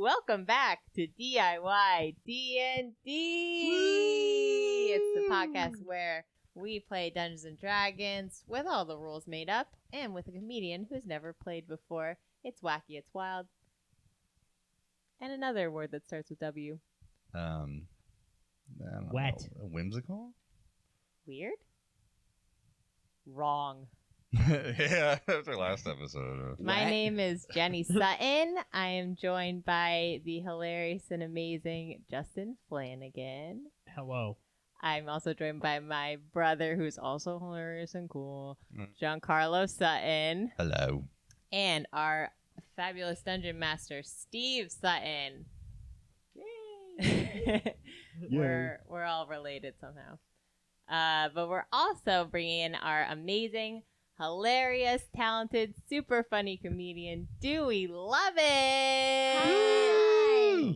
welcome back to DIY D&D. It's the podcast where we play Dungeons and Dragons with all the rules made up and with a comedian who's never played before. It's wacky, it's wild. And another word that starts with W. I don't Wet. know. Whimsical? Weird? Wrong. Yeah, that's our last episode. My name is Jenny Sutton. I am joined by the hilarious and amazing Justin Flanagan. Hello. I'm also joined by my brother, who's also hilarious and cool, Giancarlo Sutton. Hello. And our fabulous dungeon master, Steve Sutton. Yay! We're all related somehow. But we're also bringing in our amazing, hilarious, talented, super funny comedian, Do We Love It? Hi.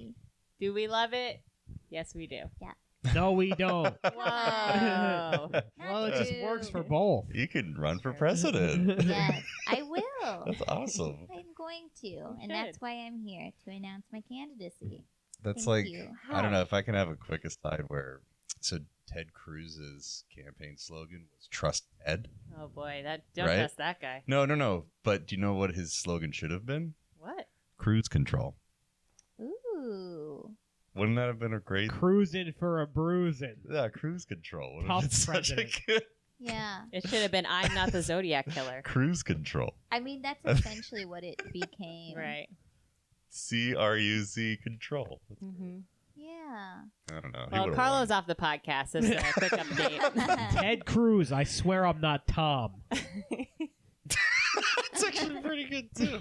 Do we love it? Yes, we do. Yeah. No, we don't. Whoa. Well, it just works for both. You could run for president. Yes, I will. That's awesome. I'm going to, and that's why I'm here to announce my candidacy. That's Thank like, you. I don't know if I can have a quick aside where, so Ted Cruz's campaign slogan was "Trust Ted." Oh boy, don't Right? trust that guy. No. But do you know what his slogan should have been? What? Cruise control. Ooh. Wouldn't that have been a great? Cruising for a bruising. Yeah, cruise control. Would have Tough been such a president. good Yeah. It should have been I'm not the Zodiac Killer. cruise control. I mean, that's essentially what it became. Right. CRUZ control. Mm-hmm. Yeah. I don't know. He Well, would've Carlo's won. off the podcast. This is a quick update. Ted Cruz, I swear I'm not Tom. That's actually pretty good too.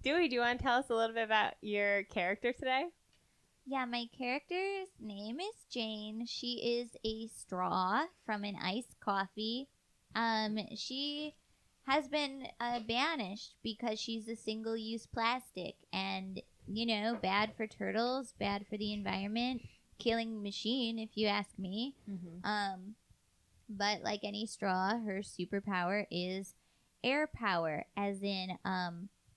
Dewey, do you want to tell us a little bit about your character today? Yeah, my character's name is Jane. She is a straw from an iced coffee. She has been banished because she's a single-use plastic and, you know, bad for turtles, bad for the environment, killing machine, if you ask me. Mm-hmm. But like any straw, her superpower is air power, as in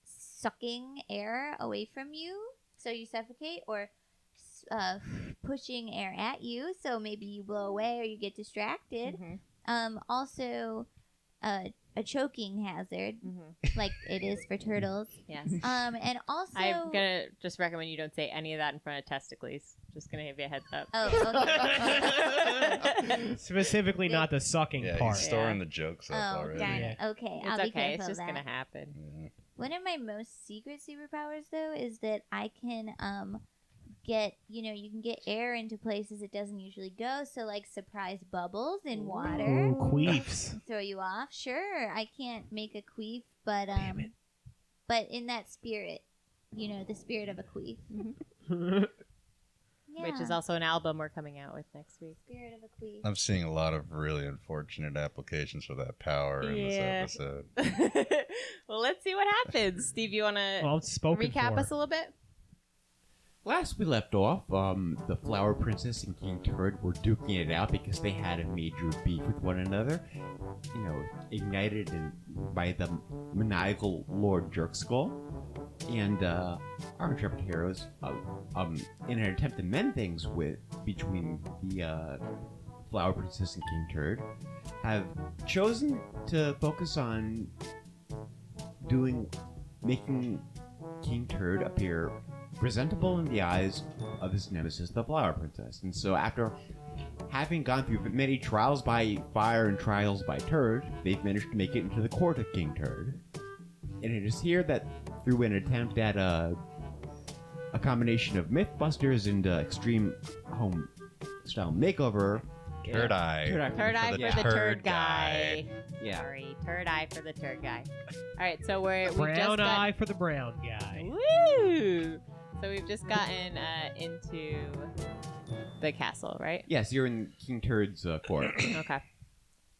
sucking air away from you so you suffocate, or pushing air at you so maybe you blow away or you get distracted. Mm-hmm. Also, a choking hazard, like it is for turtles. Yes. And also, I'm going to just recommend you don't say any of that in front of testicles. Just going to give you a heads up. oh, okay. Specifically not the sucking Yeah, part. he's storing the jokes up Oh, already. darn Yeah. it. Okay, It's I'll be okay. careful It's of just that. going to happen. Yeah. One of my most secret superpowers, though, is that I can get, you can get air into places it doesn't usually go. So, like, surprise bubbles in water. Ooh, queefs. Throw you off. Sure, I can't make a queef, but Damn it. but in that spirit, the spirit of a queef. Yeah. Which is also an album we're coming out with next week. Spirit of a queef. I'm seeing a lot of really unfortunate applications for that power in this episode. Well, let's see what happens. Steve, you want to Well, it's spoken recap for. us a little bit? Last we left off, the Flower Princess and King Turd were duking it out because they had a major beef with one another. Ignited by the maniacal Lord Jerkskull. And our intrepid heroes, in an attempt to mend things between the Flower Princess and King Turd, have chosen to focus on making King Turd appear presentable in the eyes of his nemesis, the Flower Princess. And so after having gone through many trials by fire and trials by Turd, they've managed to make it into the court of King Turd. And it is here that, through an attempt at a combination of Mythbusters and extreme home style makeover, Turd Eye. Turd Eye for the Turd Guy. Yeah. Sorry, Turd Eye for the Turd Guy. All right, so we just Brown got... eye for the brown guy. Woo! So we've just gotten into the castle, right? Yes, you're in King Turd's court. Okay.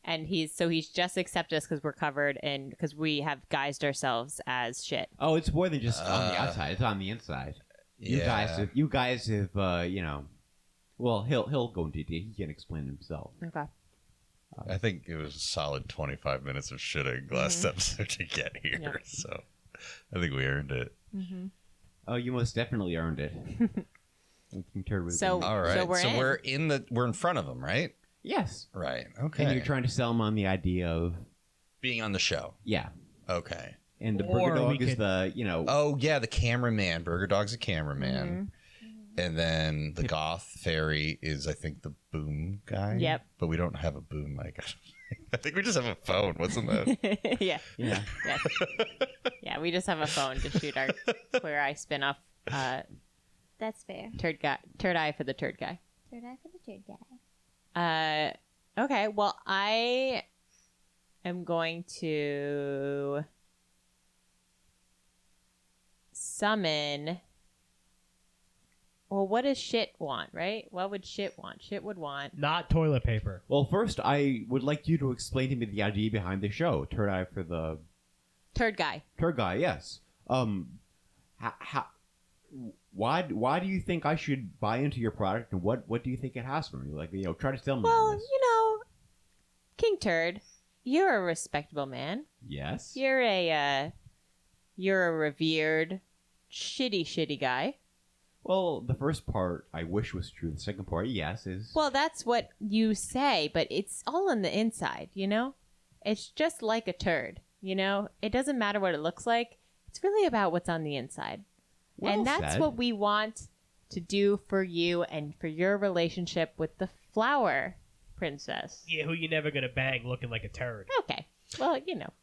And he's just accepted us because we're covered and because we have guised ourselves as shit. Oh, it's more than just on the outside; it's on the inside. You guys have, Well, he'll go into detail. He can explain himself. Okay. I think it was a solid 25 minutes of shitting last episode to get here. Yep. So I think we earned it. Mm-hmm. Oh, you most definitely earned it. King Turd was So- All right. we're we're in front of him, right? yes. Right. Okay. And you're trying to sell him on the idea of being on the show. yeah. Okay. And the Or Burger Dog we is could- the Oh yeah, the cameraman. Burger Dog's a cameraman. And then the goth fairy is, I think, the boom guy. Yep. But we don't have a boom mic. I think we just have a phone. What's in that? Yeah. yeah. Yes. Yeah, we just have a phone to shoot our Queer Eye spin-off That's fair. Turd Eye for the Turd Guy. Turd Eye for the Turd Guy. Okay, well, I am going to summon. Well, what does shit want, right? What would shit want? Shit would want. Not toilet paper. Well, first, I would like you to explain to me the idea behind the show. Turd Eye for the Turd Guy. Turd Guy, yes. Why do you think I should buy into your product, and what do you think it has for me? Like, try to tell me. Well, on this. King Turd, you're a respectable man. Yes. You're a revered, shitty guy. Well, the first part I wish was true. The second part, yes, is. Well, that's what you say, but it's all on the inside, It's just like a turd, It doesn't matter what it looks like. It's really about what's on the inside. Well and that's said. what we want to do for you and for your relationship with the flower princess. Yeah, who you never gonna bang looking like a turd. Okay. Well,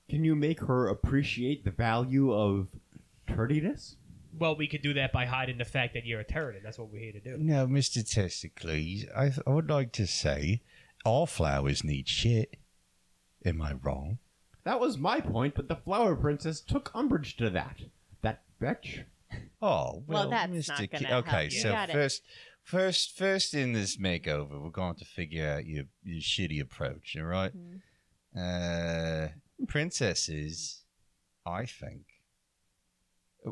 Can you make her appreciate the value of turdiness? Well, we could do that by hiding the fact that you're a turd, and that's what we're here to do. No, Mr. Testicles, I would like to say all flowers need shit. Am I wrong? That was my point, but the flower princess took umbrage to that. That bitch. Oh, Well, well, that's Mr. not gonna Okay, help. You so got it. first in this makeover, we're going to figure out your shitty approach, all right? Princesses, I think,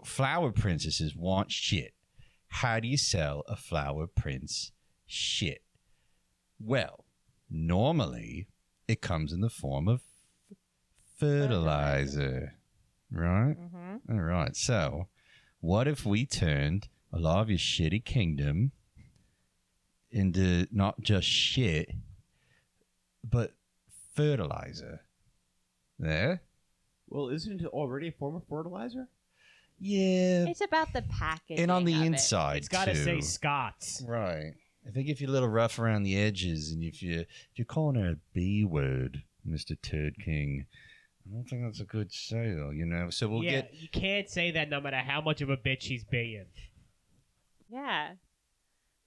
flower princesses want shit. How do you sell a flower prince shit? Well, normally it comes in the form of fertilizer, right? Mm-hmm. All right, so what if we turned a lot of your shitty kingdom into not just shit, but fertilizer? There? Well, isn't it already a form of fertilizer? Yeah. It's about the packaging. And on the of it. inside, It's got to too. say Scots. Right. I think if you're a little rough around the edges, and if you're calling her a B word, Mr. Turd King, I don't think that's a good sale, So we'll Yeah, get. you can't say that no matter how much of a bitch she's being. Yeah.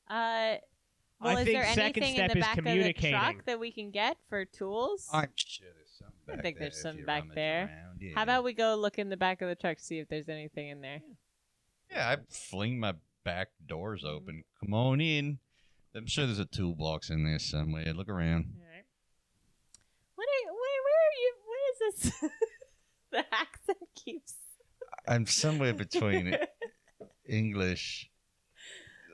Well, I is think there second anything in step the is back of the communicating. truck that we can get for tools? I'm sure there's some back I think there there's if some you back rummage there. around, yeah. How about we go look in the back of the truck, see if there's anything in there? Yeah, I fling my back doors open. Come on in. I'm sure there's a toolbox in there somewhere. Look around. All right. Where are you? What is this? The accent keeps. I'm somewhere between English,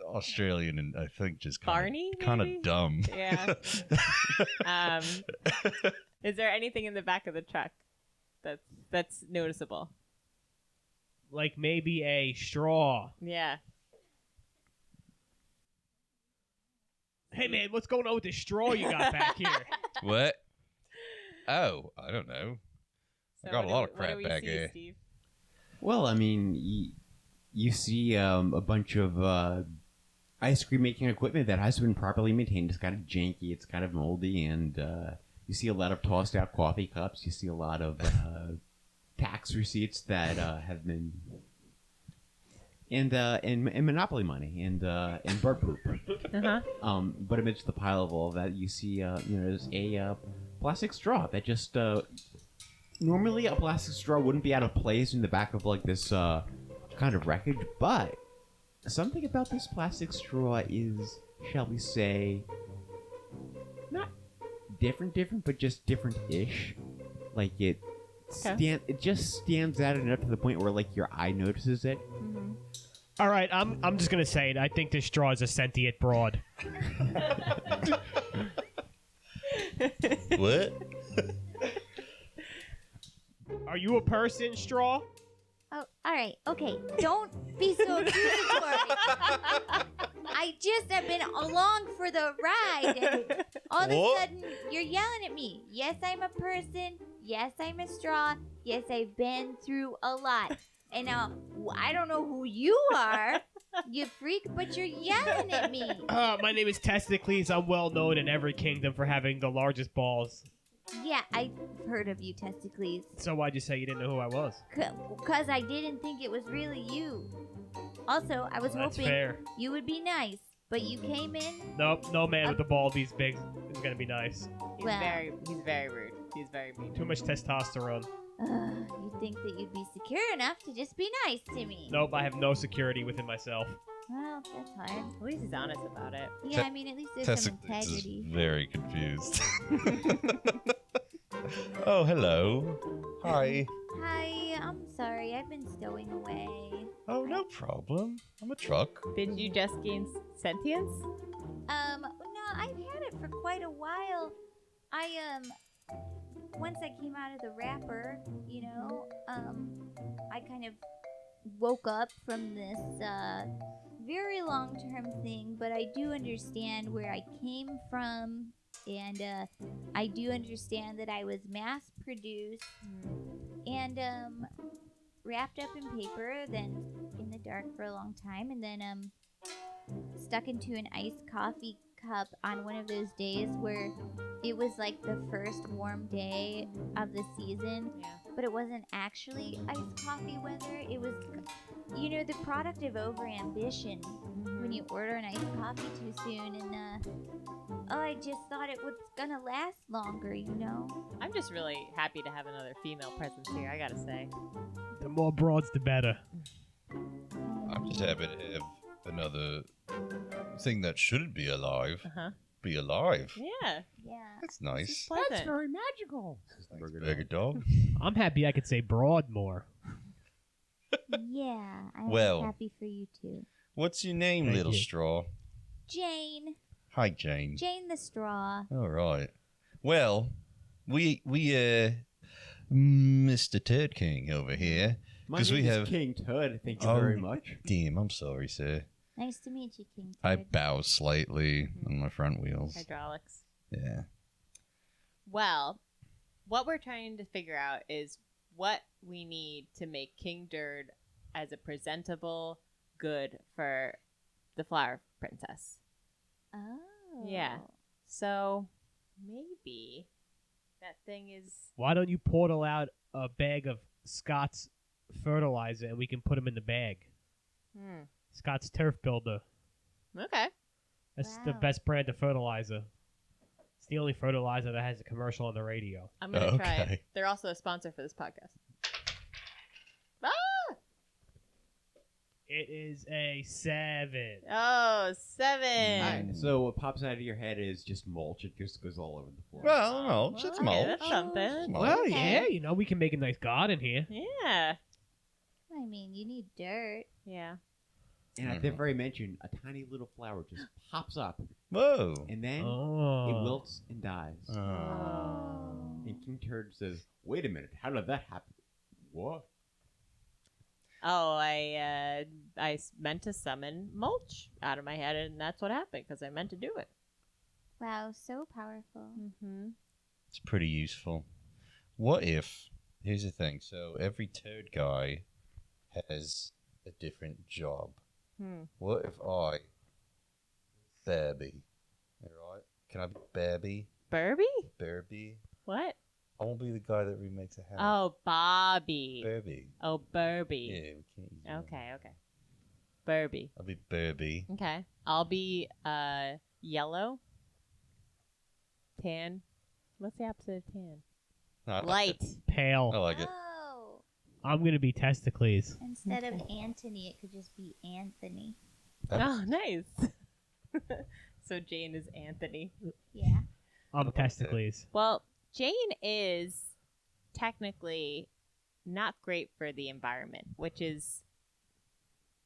Australian, and I think just Barney, kind maybe? of dumb. Yeah. Is there anything in the back of the truck that's noticeable? Like maybe a straw. Yeah. Hey, man, what's going on with the straw you got back here? What? Oh, I don't know. I got a lot of crap what do we back see, here. Steve? Well, I mean, you see a bunch of ice cream making equipment that hasn't been properly maintained. It's kind of janky. It's kind of moldy, and you see a lot of tossed out coffee cups. You see a lot of tax receipts that have been and Monopoly money and bird poop. Uh-huh. But amidst the pile of all of that, you see there's a plastic straw that just normally a plastic straw wouldn't be out of place in the back of like this kind of wreckage, but something about this plastic straw is, shall we say, not different, but just different-ish. Like it just stands out enough to the point where like your eye notices it. Mm-hmm. All right, I'm just gonna say it. I think this straw is a sentient broad. What? Are you a person, straw? Oh, all right. Okay. Don't be so accusatory. I just have been along for the ride, and all of a What? sudden you're yelling at me. Yes, I'm a person. Yes, I'm a straw. Yes, I've been through a lot. And now I don't know who you are, you freak, but you're yelling at me. My name is Testicles. I'm well known in every kingdom for having the largest balls. Yeah, I've heard of you, Testicles. So why'd you say you didn't know who I was? Because I didn't think it was really you. Also, I was That's hoping fair. you would be nice, but you came in. Nope, no man with the ball these big is gonna be nice. He's Well. he's very rude. He's very mean. Too much testosterone. You'd think that you'd be secure enough to just be nice to me. Nope, I have no security within myself. Well, that's hard. At least he's honest about it. Yeah, I mean, at least there's some Testicles is integrity. very confused. Oh, hello. Hi. Hi, I'm sorry. I've been stowing away. Oh, no problem. I'm a truck. Did you just gain sentience? No, I've had it for quite a while. Once I came out of the wrapper, I kind of woke up from this, very long-term thing, but I do understand where I came from, and, I do understand that I was mass-produced and, wrapped up in paper, then in the dark for a long time, and then, stuck into an iced coffee cup on one of those days where it was like the first warm day of the season, Yeah. but it wasn't actually iced coffee weather. It was, the product of overambition when you order an iced coffee too soon, and I just thought it was gonna last longer, I'm just really happy to have another female presence here, I gotta say. The more broads, the better. I'm just happy to have another thing that shouldn't be alive Uh-huh. be alive. Yeah. Yeah. That's This nice. is pleasant. very magical. Thanks, Burger Dog. I'm happy I could say broad more. Yeah, I'm Well. happy for you too. What's your name, Thank little you. straw? Jane. Hi, Jane. Jane the straw. All right. Well, we Mr. Turd King over here. My 'Cause name we is have- King Turd. Thank you Oh. very much. Damn, I'm sorry, sir. Nice to meet you, King I Turd. bow slightly on my front wheels. Hydraulics. Yeah. Well, what we're trying to figure out is what we need to make King Turd as a presentable good for the Flower Princess. Oh. Yeah. So maybe that thing is. Why don't you portal out a bag of Scott's fertilizer and we can put them in the bag? Scott's Turf Builder. Okay. That's the Wow. best brand of fertilizer. It's the only fertilizer that has a commercial on the radio. I'm gonna try it. Okay. They're also a sponsor for this podcast. Ah! It is a 7. Oh, 7. Alright, so what pops out of your head is just mulch. It just goes all over the floor. Well, no, Well, it's okay, mulch. that's something. Mulch. Well, Okay. yeah, we can make a nice garden here. Yeah. I mean, you need dirt. Yeah. And at the very mention, a tiny little flower just pops up, Whoa. and then Oh. it wilts and dies. Oh. And King Turd says, "Wait a minute, how did that happen?" What? Oh, I meant to summon mulch out of my head, and that's what happened because I meant to do it. Wow, so powerful. Mm-hmm. It's pretty useful. What if, here's the thing, so every Turd Guy has a different job. What if I, Barbie, alright? Can I be Barbie? Burby? Barbie? What? I won't be the guy that remakes a house. Oh, Bobby. Barbie. Oh, Burby. Yeah, we can't use that. Okay. Burby. I'll be Barbie. Okay. I'll be yellow. Tan. What's the opposite of tan? No, I like Light. it. Pale. I like it. Oh. I'm going to be Testicles. Instead of Anthony, it could just be Anthony. Oh, nice. So Jane is Anthony. Yeah. I'm like Testicles. Well, Jane is technically not great for the environment, which is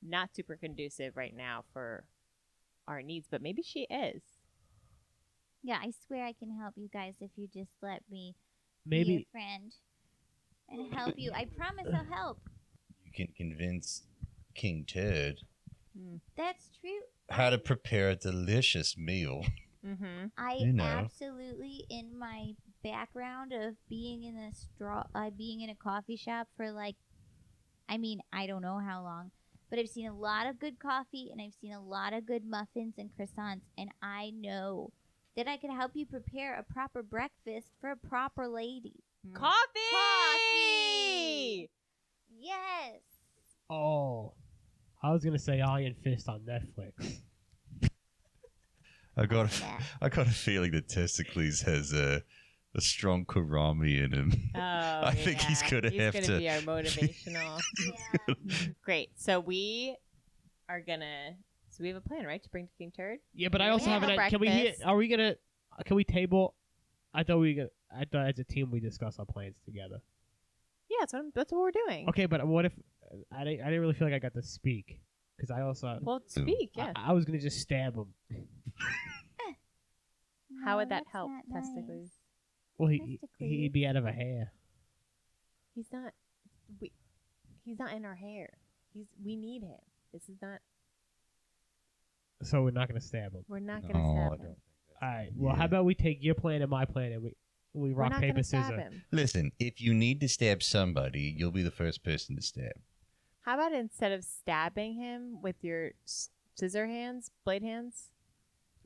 not super conducive right now for our needs, but maybe she is. Yeah, I swear I can help you guys if you just let me be Maybe your friend and help you. I promise I'll help. You can convince King Turd That's true. how to prepare a delicious meal. Mm-hmm. I You know. absolutely, in my background of being in being in a coffee shop for like, I don't know how long, but I've seen a lot of good coffee and I've seen a lot of good muffins and croissants, and I know that I could help you prepare a proper breakfast for a proper lady. Coffee! Yes. Oh, I was gonna say Iron Fist on Netflix. I got Yeah. a feeling that Testicles has a strong karami in him. Oh, I think he's gonna have to be our motivational. Yeah. Great. So we are gonna. So we have a plan, right, to bring to King Turd? Yeah, but I We also have have a an. Can we hear? breakfast. Are we gonna? Can we table? I thought as a team we discuss our plans together. Yeah, that's what we're doing. Okay, but what if I didn't really feel like I got to speak because I also Well, speak. Yeah. I was gonna just stab him. How would No, that that's help, not nice. Testicles? Well, Testicles. he'd be out of a hair. He's not. He's not in our hair. We need him. This is not. So we're not gonna stab him. We're not gonna No, I stab don't. him. All right. Well, Yeah. how about we take your plan and my plan and we We're rock not paper gonna stab scissors. him. Listen, if you need to stab somebody, you'll be the first person to stab. How about instead of stabbing him with your blade hands,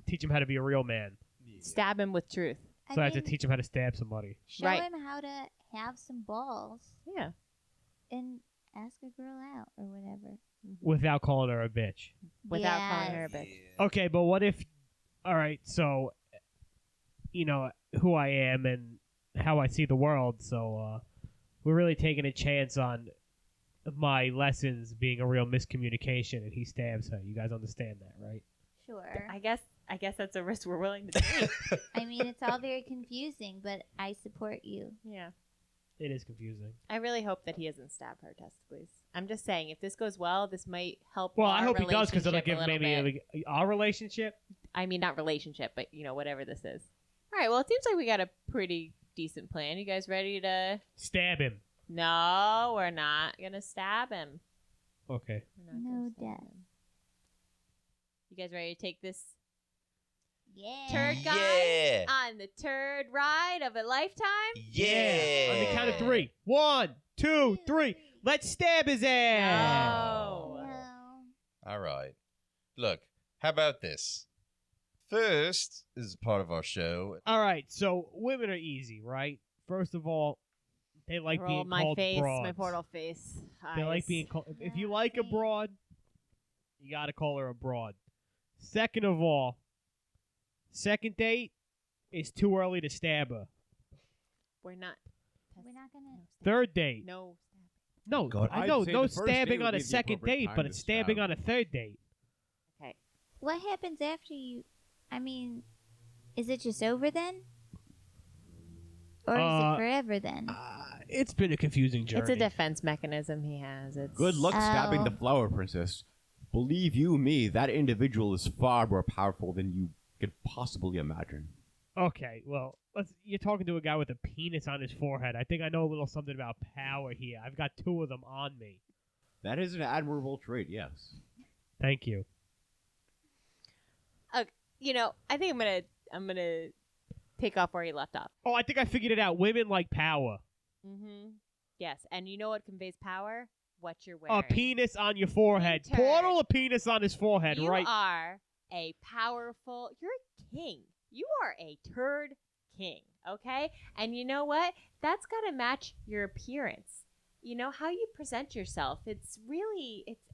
Teach him how to be a real man. stab him with truth? So I have to teach him how to stab somebody. Show Right. him how to have some balls Yeah. and ask a girl out or whatever. Without calling her a bitch. Without calling her a Yes. bitch. Okay, but what if? All right, so you know who I am and how I see the world. So we're really taking a chance on my lessons being a real miscommunication, and he stabs her. You guys understand that, right? Sure. I guess that's a risk we're willing to take. I mean, it's all very confusing, but I support you. Yeah. It is confusing. I really hope that he doesn't stab her testicles. I'm just saying, if this goes well, this might help. Well, our I hope he does because it'll relationship a give little maybe bit. our relationship. I mean, not relationship, but whatever this is. All right. Well, it seems like we got a pretty decent plan. You guys ready to? Stab him. No, we're not gonna stab him. Okay. We're not No gonna stab death. him. You guys ready to take this Yeah. Turd Guy Yeah. on the turd ride of a lifetime? Yeah. On the count of 3. 1, 2, 3. Let's stab his ass. No. No. All right. Look, how about this? First, this is part of our show. All right. So women are easy, right? First of all, they like Roll being my called face, broads. my portal face. They like Eyes. being called. If you like a broad, you gotta call her a broad. Second of all, second date is too early to stab her. We're not. We're not gonna. Third date, No. no, God, I I'd know say no the first stabbing date on would a be the second appropriate date, time but to it's stabbing stab. on a third date. Okay. What happens after you? I mean, is it just over then? Or is it forever then? It's been a confusing journey. It's a defense mechanism he has. It's Good luck stabbing the Oh. flower princess. Believe you me, that individual is far more powerful than you could possibly imagine. Okay, well, you're talking to a guy with a penis on his forehead. I think I know a little something about power here. I've got 2 of them on me. That is an admirable trait, yes. Thank you. I think I'm gonna pick off where he left off. Oh, I think I figured it out. Women like power. Mm-hmm. Yes, and you know what conveys power? What you're wearing. A penis on your forehead. King Turd. Portal a penis on his forehead, You right? are a powerful. You're a king. You are a turd king. Okay, and you know what? That's got to match your appearance. You know how you present yourself. It's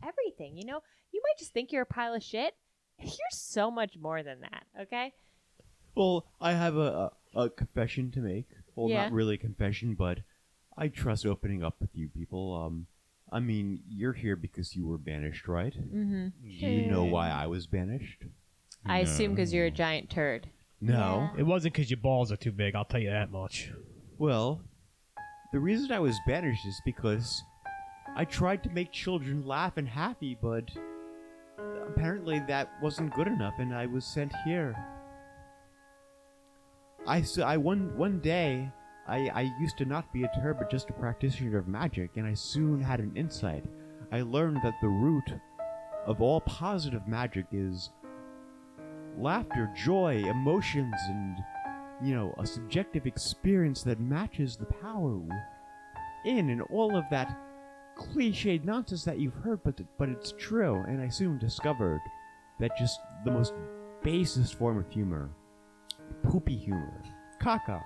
everything. You might just think you're a pile of shit. You're so much more than that. Okay. Well, I have a confession to make. Well, Yeah. not really a confession, but I trust opening up with you people. I mean, you're here because you were banished, right? Mm-hmm. You know why I was banished? I assume because you're a giant turd. No. It wasn't because your balls are too big, I'll tell you that much. Well, the reason I was banished is because I tried to make children laugh and happy, but apparently that wasn't good enough, and I was sent here. One day, I used to not be a turd, but just a practitioner of magic, and I soon had an insight. I learned that the root of all positive magic is laughter, joy, emotions, and, a subjective experience that matches the power within, and all of that cliched nonsense that you've heard, but it's true. And I soon discovered that just the most basest form of humor, poopy humor, caca,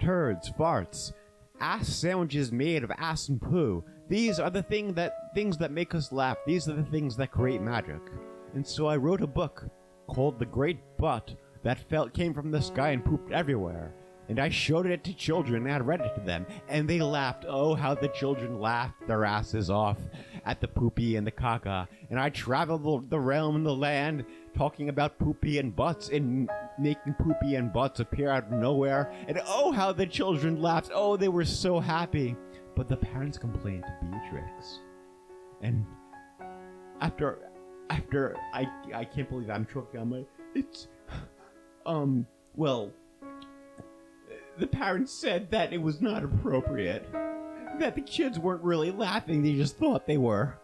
turds, farts, ass sandwiches made of ass and poo. These are the things that make us laugh. These are the things that create magic. And so I wrote a book called The Great Butt that came from the sky and pooped everywhere. And I showed it to children, and I read it to them, and they laughed. Oh, how the children laughed their asses off at the poopy and the caca. And I traveled the realm and the land talking about poopy and butts and making poopy and butts appear out of nowhere. And oh, how the children laughed. Oh, they were so happy. But the parents complained to Beatrix. And after I can't believe I'm choking on my... The parents said that it was not appropriate. That the kids weren't really laughing, they just thought they were.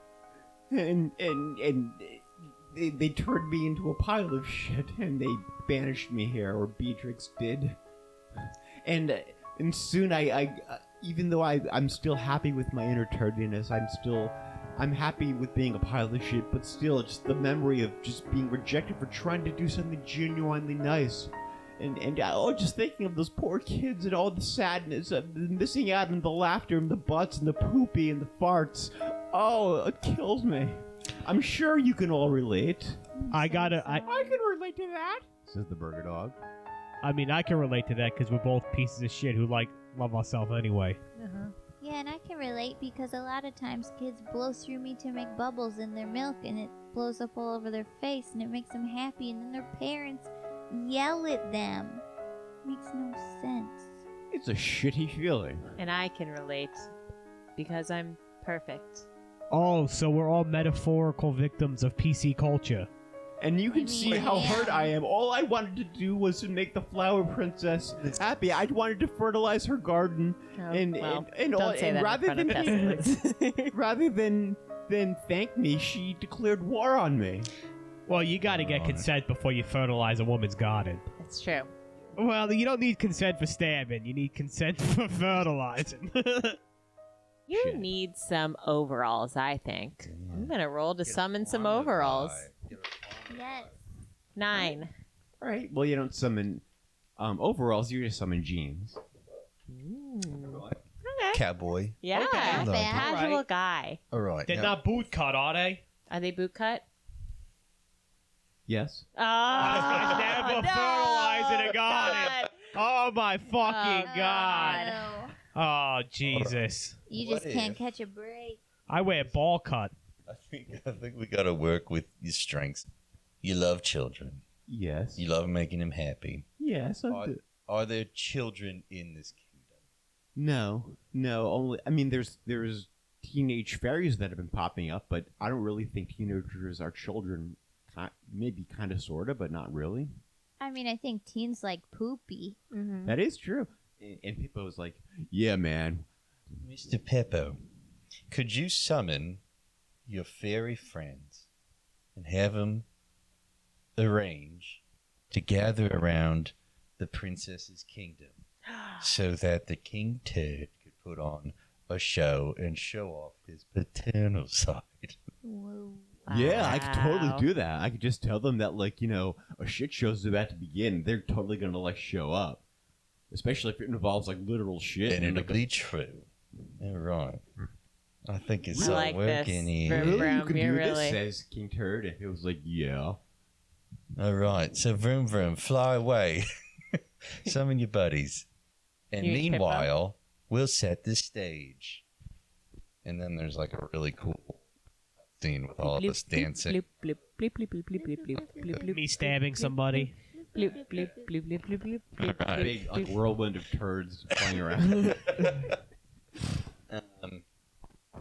And they turned me into a pile of shit, and they banished me here, or Beatrix did. And soon I even though I'm still happy with my inner turdiness, I'm happy with being a pile of shit, but still, just the memory of just being rejected for trying to do something genuinely nice. And just thinking of those poor kids and all the sadness of missing out on the laughter and the butts and the poopy and the farts. Oh, it kills me. I'm sure you can all relate. I can relate to that, says the burger dog. I mean, I can relate to that because we're both pieces of shit who love ourselves anyway. Uh-huh. Yeah, and I can relate because a lot of times kids blow through me to make bubbles in their milk, and it blows up all over their face, and it makes them happy, and then their parents yell at them. Makes no sense. It's a shitty feeling. And I can relate because I'm perfect. Oh, so we're all metaphorical victims of PC culture. And you can see how yeah. hurt I am. All I wanted to do was to make the flower princess happy. I wanted to fertilize her garden, rather than thank me, she declared war on me. Well, you got to get consent before you fertilize a woman's garden. That's true. Well, you don't need consent for stabbing. You need consent for fertilizing. You need some overalls, I think. I'm going to roll to summon some overalls. Yes. 9. All right. Well, you don't summon overalls. You just summon jeans. Okay. Cowboy. Yeah. Okay. Not bad. Casual Right. guy. All right. They're not boot cut, are they? Are they boot cut? Yes. Oh, I never fertilize in a garden. Oh, my fucking God. No. Oh, Jesus. You What just can't if- catch a break. I wear ball cut. I think we got to work with your strengths. You love children. Yes. You love making them happy. Yes. Are there children in this kingdom? No. Only. I mean, there's teenage fairies that have been popping up, but I don't really think teenagers are children. Maybe kind of, sort of, but not really. I mean, I think teens like poopy. Mm-hmm. That is true. And Pippo was like, "Yeah, man." Mr. Peppo, could you summon your fairy friends and have them arrange to gather around the princess's kingdom so that the King Turd could put on a show and show off his paternal side? Whoa. Yeah, I could totally do that. I could just tell them that, a shit show's about to begin. They're totally gonna show up, especially if it involves literal shit. And it'll be true. All right. I think it's I all like working this. here. Vroom, vroom. You could You're do really- this, says King Turd, and it was like, yeah. All right. So vroom vroom, fly away. Summon your buddies. And You and meanwhile, we'll set the stage. And then there's a really cool scene with all of us dancing. Bloop, bloop, bloop, bloop, bloop, bloop, bloop, bloop, bloop, bloop, Me stabbing somebody. bloop, bloop, bloop, bloop, bloop, bloop, bloop, Right. Big bloop. whirlwind of turds flying around.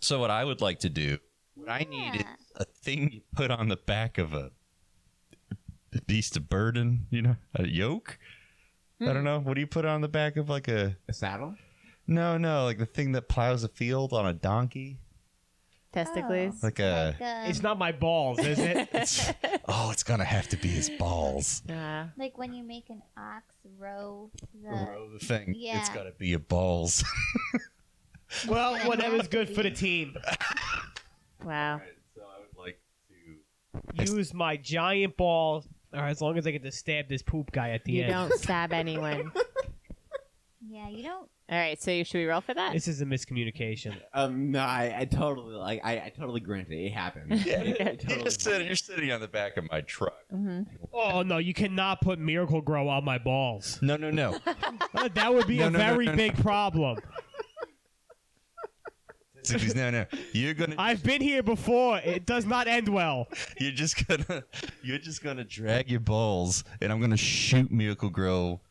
So what I would like to do, what I need is a thing you put on the back of a beast of burden, a yoke. I don't know. What do you put on the back of A saddle? No, like the thing that plows a field on a donkey? Testicles. Like a. It's not my balls, is it? It's gonna have to be his balls. Like when you make an ox row The thing. It's Yeah. gotta be your balls. Well, whatever's good for the team. Wow. So I would like to. Use my giant balls, or as long as I get to stab this poop guy at the You end. don't stab anyone. Yeah, you don't. All right, so should we roll for that? This is a miscommunication. No, I totally I totally grant it. It happened. Yeah, It totally you're sitting on the back of my truck. Oh no, you cannot put Miracle Grow on my balls. No. That would be No, a no, very no. big problem. No. You're gonna. I've been here before. It does not end well. You're just gonna drag your balls, and I'm gonna shoot Miracle Grow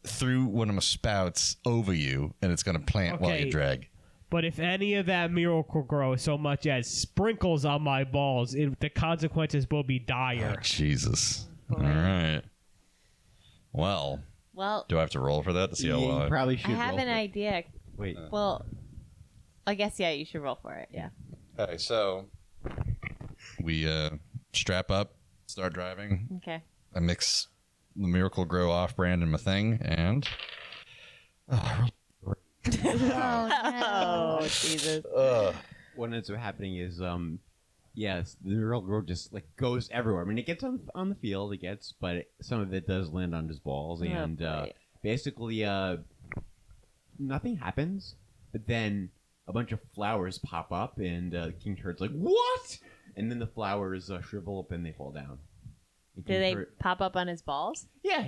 through one of my spouts over you, and it's gonna plant while you Okay. drag. But if any of that Miracle Grow so much as sprinkles on my balls, the consequences will be Oh, dire. Jesus! All right. Well, Well, do I have to roll for that to see how You well? probably I should. have roll an for it. idea. Wait. Well, I guess, yeah, you should roll for it. Yeah. Okay, so we strap up, start driving. Okay. I mix the Miracle Grow off-brand in my thing, and Oh, Jesus. What ends up happening is, yes, the real grow just like goes everywhere. I mean, it gets on the field, but some of it does land on his balls, and boy. basically, nothing happens. But then a bunch of flowers pop up, and King Turd's like, "What?" And then the flowers shrivel up and they fall down. And Do King they Turd- pop up on his balls? Yeah,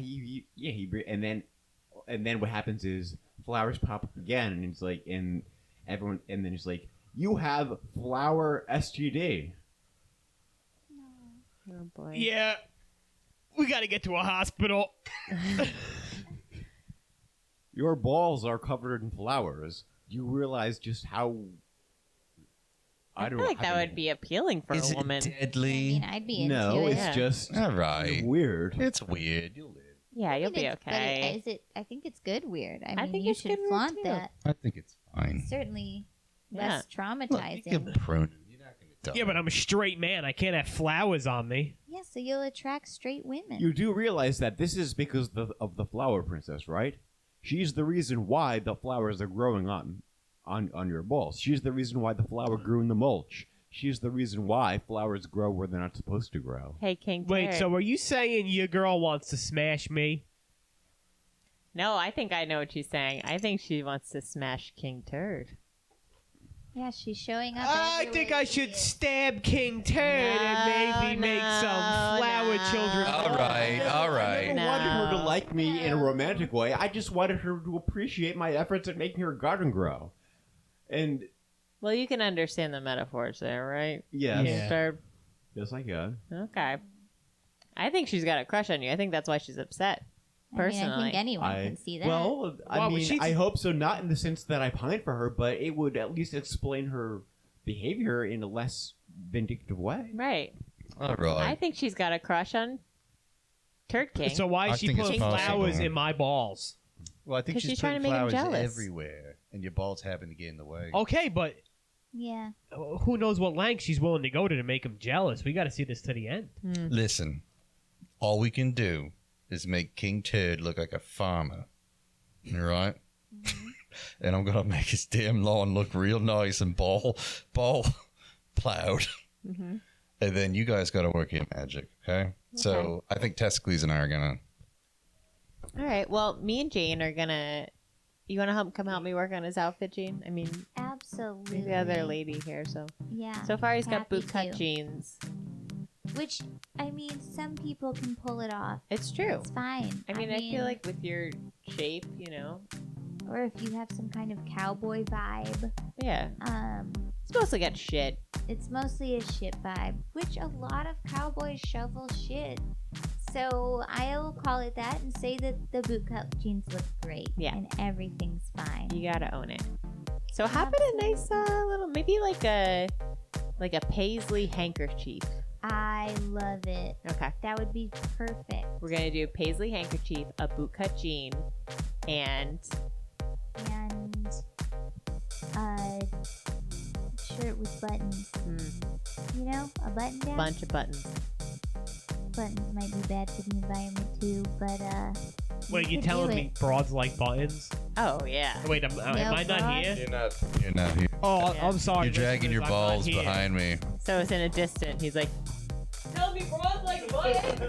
and then what happens is flowers pop up again, and it's like, and then it's like, you have flower STD. Oh, boy. Yeah, we got to get to a hospital. Your balls are covered in flowers. You realize just how. I don't feel know. like that would be appealing for is a woman. it I deadly? mean, I'd be into No, it. it's Yeah. just All right. weird. It's weird. You'll live. Yeah, you'll I be mean, but okay. is it? I think it's good weird. I I mean, think you it's should good weird, flaunt too. that. I think it's fine. Certainly Yeah. less Look, you traumatizing. can prune it. You're not gonna die. Yeah, but I'm a straight man. I can't have flowers on me. Yeah, so you'll attract straight women. You do realize that this is because of the flower princess, right? She's the reason why the flowers are growing on your balls. She's the reason why the flower grew in the mulch. She's the reason why flowers grow where they're not supposed to grow. Hey, King Wait, Turd. so are you saying your girl wants to smash me? No, I think I know what she's saying. I think she wants to smash King Turd. Yeah, she's showing up. I think I should stab King Turd and maybe make some flower children. All right. All I right. never wanted her to like me in a romantic way. I just wanted her to appreciate my efforts at making her garden grow. And Well, you can understand the metaphors there, right? yes, Yeah. Turd? yes, I can. Okay. I think she's got a crush on you. I think that's why she's upset. I mean, I Personally. think anyone can see that. Well, I Well, but mean, she's- I hope so. Not in the sense that I pine for her, but it would at least explain her behavior in a less vindictive way. Right. All I right. think she's got a crush on Turd King. So why I is she think it's putting possible. flowers in my balls? Well, I think 'Cause she's she's trying to putting make him flowers jealous. everywhere, and your balls happen to get in the way. Okay, but Yeah. who knows what length she's willing to go to make him jealous? We got to see this to the end. Listen, all we can do is make King Turd look like a farmer. All right? And I'm gonna make his damn lawn look real nice and ball plowed. Mm-hmm. And then you guys got to work your magic, okay? So I think Tescles and I are gonna. All right. Well, me and Jane are gonna. You want to come help me work on his outfit, Jane? I mean, Absolutely. he's the other lady here. So Yeah. so far he's got Happy boot cut to. jeans. Which, I mean, some people can pull it off. It's true. It's fine. I mean, I feel like with your shape, you know. or if you have some kind of cowboy vibe, Yeah. It's mostly got shit. it's mostly a shit vibe, which a lot of cowboys shovel shit. So I'll call it that and say that the bootcut jeans look great. Yeah. And everything's fine. You gotta own it. So how about a nice little, maybe like a paisley handkerchief. I love it. Okay. That would be perfect. We're gonna do a paisley handkerchief, a bootcut jean, and And a shirt with buttons. You know, a button down. Bunch of buttons. Buttons might be bad for the environment too, but Wait, you could telling do me it. broads like buttons? Oh yeah. Wait, am I not broad? here? You're not here. Oh, Yeah. I'm sorry. You're dragging your listeners, I'm not balls here. behind me. So it's in a distant. He's like, tell me broads like buttons.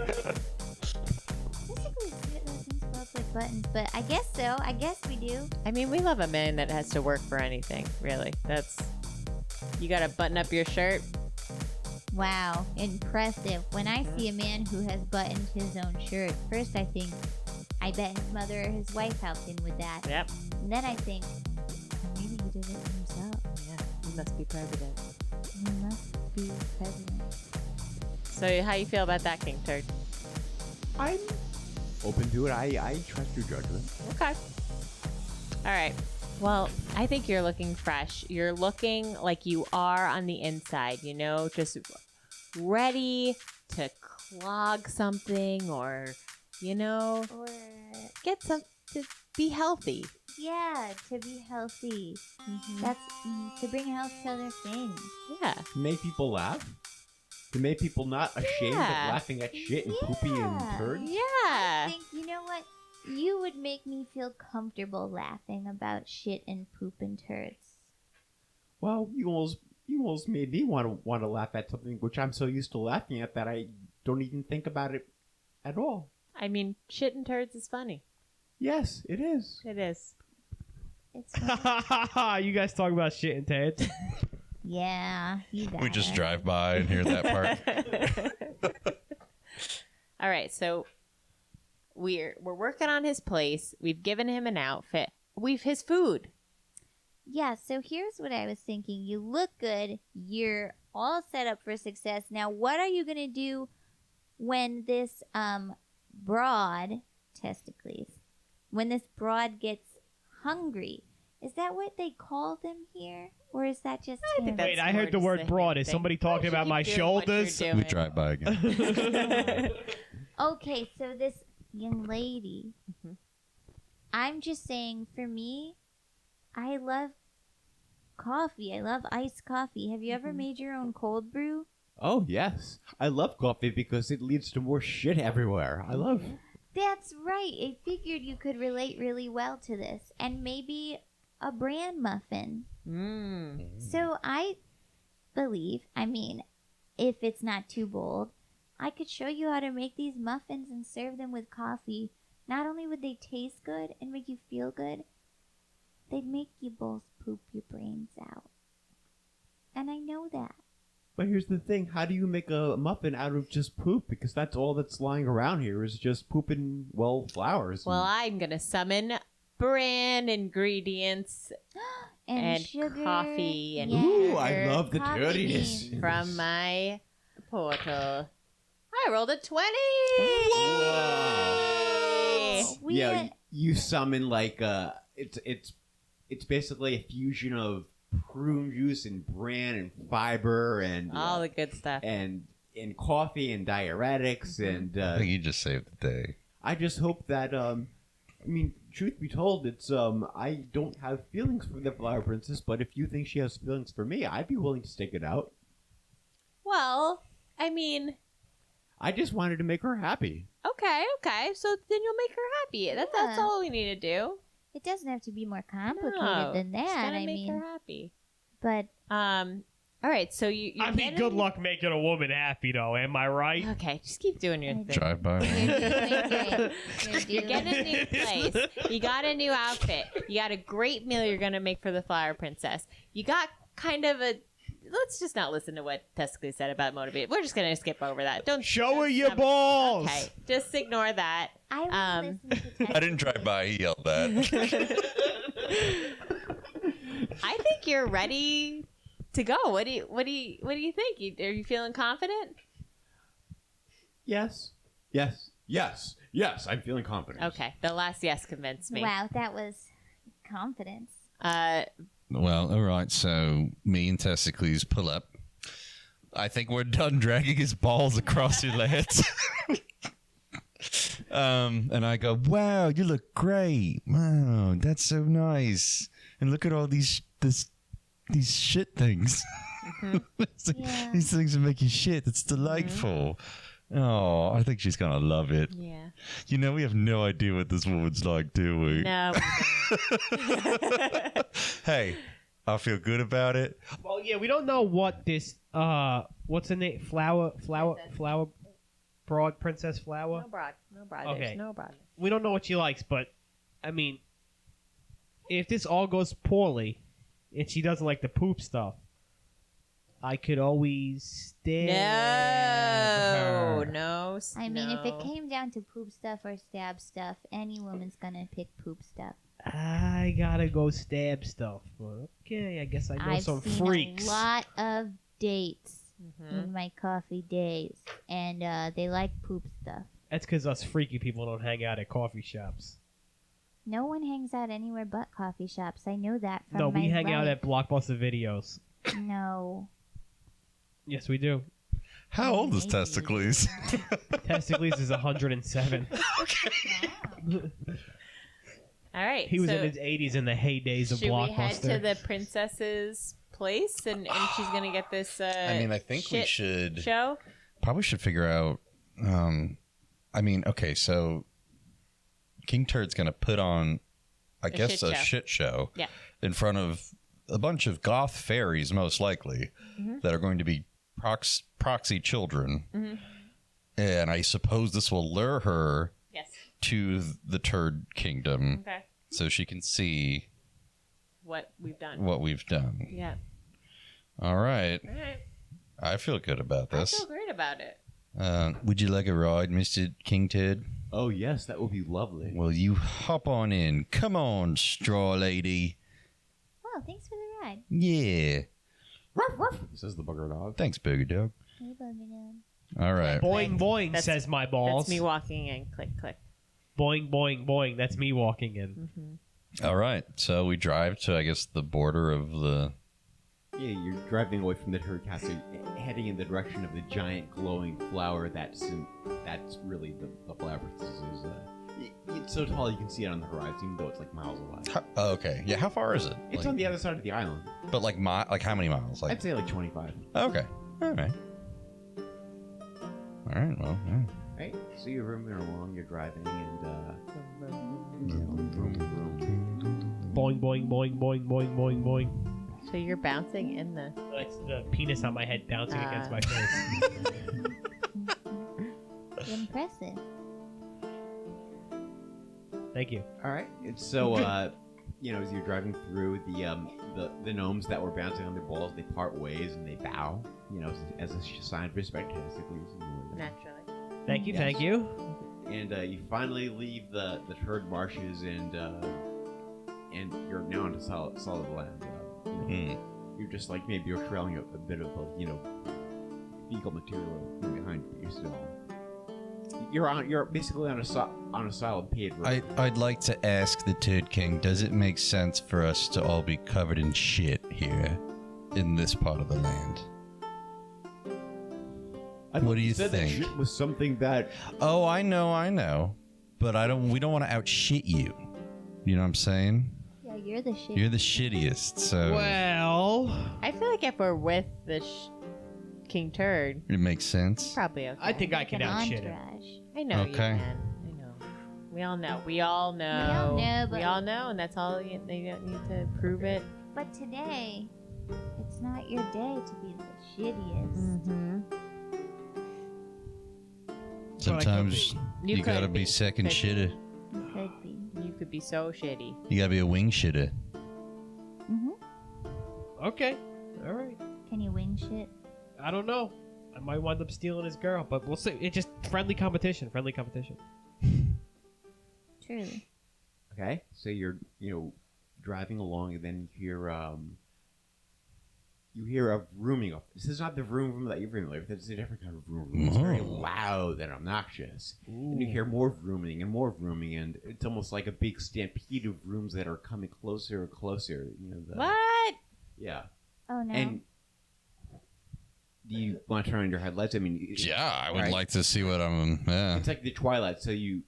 Basically, shit lessons broads like buttons, but I guess so. I guess we do. I mean, we love a man that has to work for anything. Really, that's. You gotta button up your shirt. Wow, impressive. When I see a man who has buttoned his own shirt, first I think, I bet his mother or his wife helped him with that. Yep. And then I think, maybe he did it himself. Yeah. He must be president. He must be president. So how you feel about that, King Turd? I'm open to it. I trust your judgment. Okay. All right. Well, I think you're looking fresh. You're looking like you are on the inside, you know, just ready to clog something or, you know, Or, get some to be healthy. yeah, to be healthy. That's to bring health to other things. Yeah. To make people laugh. To make people not ashamed Yeah. of laughing at shit and poopy and Yeah. turds. Yeah. I think, you know what? You would make me feel comfortable laughing about shit and poop and turds. Well, you almost made me want to laugh at something which I'm so used to laughing at that I don't even think about it at all. I mean, shit and turds is funny. Yes, it is. It is. It's funny. You guys talk about shit and Ted. Yeah, you got We just it. drive by and hear that part. All right, so we're working on his place. We've given him an outfit. We've his food. Yeah, so here's what I was thinking. You look good. You're all set up for success. Now, what are you going to do when this broad, testicles, when this broad gets hungry? Is that what they call them here? Or is that just I think him? that's Wait, I more heard the just word the broad. him Is thing. somebody Why talking don't about you my keep doing what you're shoulders? doing? We drive by again. Okay, so this young lady, Mhm. I'm just saying, for me, I love coffee. I love iced coffee. Have you ever Mhm. made your own cold brew? Oh, yes. I love coffee because it leads to more shit everywhere. I love That's right. I figured you could relate really well to this. And maybe a bran muffin. Mm. So I believe, I mean, if it's not too bold, I could show you how to make these muffins and serve them with coffee. Not only would they taste good and make you feel good, they'd make you both poop your brains out. And I know that. But here's the thing. How do you make a muffin out of just poop? Because that's all that's lying around here is just poop and, well, flowers. Well, I'm gonna summon bran ingredients And, and sugar. coffee and Ooh, I sugar love the coffee dirtiness. beans. from my portal. I rolled a 20. Whoa. We yeah, had- you summon like it's basically a fusion of prune juice and bran and fiber and All the good stuff. and coffee and diuretics and I think you just saved the day. I just hope that I mean, truth be told, it's I don't have feelings for the Flower Princess, but if you think she has feelings for me, I'd be willing to stick it out. Well, I mean, I just wanted to make her happy. okay. So then you'll make her happy. That's Yeah. all we need to do. It doesn't have to be more complicated No, than just that. gotta I make mean, her happy. but All right. So you. I mean, good luck making a woman happy, though. Am I right? Okay, just keep doing your I thing. Drive by. you're doing great. You You're get doing a new place. You got a new outfit. You got a great meal you're gonna make for the Flower Princess. You got kind of a. Let's just not listen to what Testicles said about motivate. We're just gonna skip over that. Don't Show her just- your balls. Okay, just ignore that. I will listen to I didn't drive by. He yelled that. I think you're ready to go. What do you think? Are you feeling confident? Yes. I'm feeling confident. Okay, the last yes convinced me. Wow, that was confidence. Well, all right. So me and Testicles pull up. I think we're done dragging his balls across your legs. And I go, wow, you look great. Wow, that's so nice. And look at all these shit things. Yeah. These things are making shit. It's delightful. Oh, I think she's gonna love it. Yeah. You know, we have no idea what this woman's like, do we? No. we don't. Hey, I feel good about it. Well, yeah, we don't know what this what's the name? Flower, broad princess flower. No broad. No broad. Okay. There's no broad. We don't know what she likes, but I mean, if this all goes poorly and she doesn't like the poop stuff, I could always stab her. No. I mean, if it came down to poop stuff or stab stuff, any woman's gonna pick poop stuff. I gotta go stab stuff. But okay, I guess I know I've some seen freaks. a lot of dates Mm-hmm. in my coffee days, and they like poop stuff. That's because us freaky people don't hang out at coffee shops. No one hangs out anywhere but coffee shops. I know that from No, my we hang out life. at Blockbuster Videos. No. Yes, we do. How old is Maybe. Testicles? Testicles is 107. All right. He was so in his 80s in the heydays of should we head Blockbuster. to the princess's place and she's gonna get this? I mean, I think we shit should show. probably should figure out. I mean, okay, so King Turd's gonna put on, I guess, shit a show. shit show Yeah. in front of a bunch of goth fairies, most likely, that are going to be proxy children. Mm-hmm. And I suppose this will lure her Yes. to the Turd Kingdom Okay. so she can see What we've done. what we've done. Yeah. All right. All right. I feel good about I this. feel great about it. Would you like a ride, Mr. King Turd? Oh, yes, that would be lovely. Well, you hop on in. Come on, straw lady. Oh, thanks for the ride. Yeah. Ruff, ruff, says the bugger dog. Thanks, Booger Dog. Hey, Booger Dog. All right. Boing, boing, That's- says my balls. That's me walking in. Click, click. Boing, boing, boing. That's me walking in. Mm-hmm. All right. So we drive to, I guess, the border of the. Yeah, you're driving away from the Turd Castle, heading in the direction of the giant glowing flower that's really the flower princess. It's so tall you can see it on the horizon, even though it's like miles away. Oh, okay. Yeah. How far is it? It's on the other side of the island. But like how many miles? Like. I'd say like 25. Okay. All right. All right. Well. Yeah. Right? So you're roaming along, you're driving, and vroom, vroom. Boing, boing, boing, boing, boing, boing, boing. So you're bouncing in the. That's the penis on my head bouncing against my face. Impressive. Thank you. All right. And so, as you're driving through, the gnomes that were bouncing on their balls, they part ways and they bow, as a sign of respect. Naturally. Thank you, Yes. thank you. And you finally leave the turd marshes, and you're now into solid land. Hmm. You're just like maybe you're trailing a bit of fecal material behind you. But you're basically on a solid paved road. I'd like to ask the Turd King, does it make sense for us to all be covered in shit here in this part of the land? I thought what do you said think? That shit was something that Oh, I know. But we don't want to outshit you. You know what I'm saying? Yeah, you're the shit. You're the shittiest, so Well, I feel like if we're with the King Turd, it makes sense. probably okay. I think I Like can an outshit it. entourage. I know you Okay. can. I know. We all know. We all know. but- We all know, and that's all. You don't need to prove it. But today, it's not your day to be the shittiest. Mm-hmm. Sometimes You you gotta could be be. second Could be. shitter. You could be. You could be so shitty. You gotta be a wing shitter. Okay. All right. Can you wing shit? I don't know. I might wind up stealing his girl, but we'll see. It's just friendly competition. Friendly competition. Truly. okay. So you're driving along, and then you hear a vrooming. This is not the vroom that you're familiar with. It's a different kind of vroom. It's very Oh. loud and obnoxious. And you hear more vrooming, and it's almost like a big stampede of rooms that are coming closer and closer. What? Yeah. Oh no. And do you want to turn on your headlights? I mean, Yeah, I would Right. like to see what I'm. Yeah. It's like the twilight. So you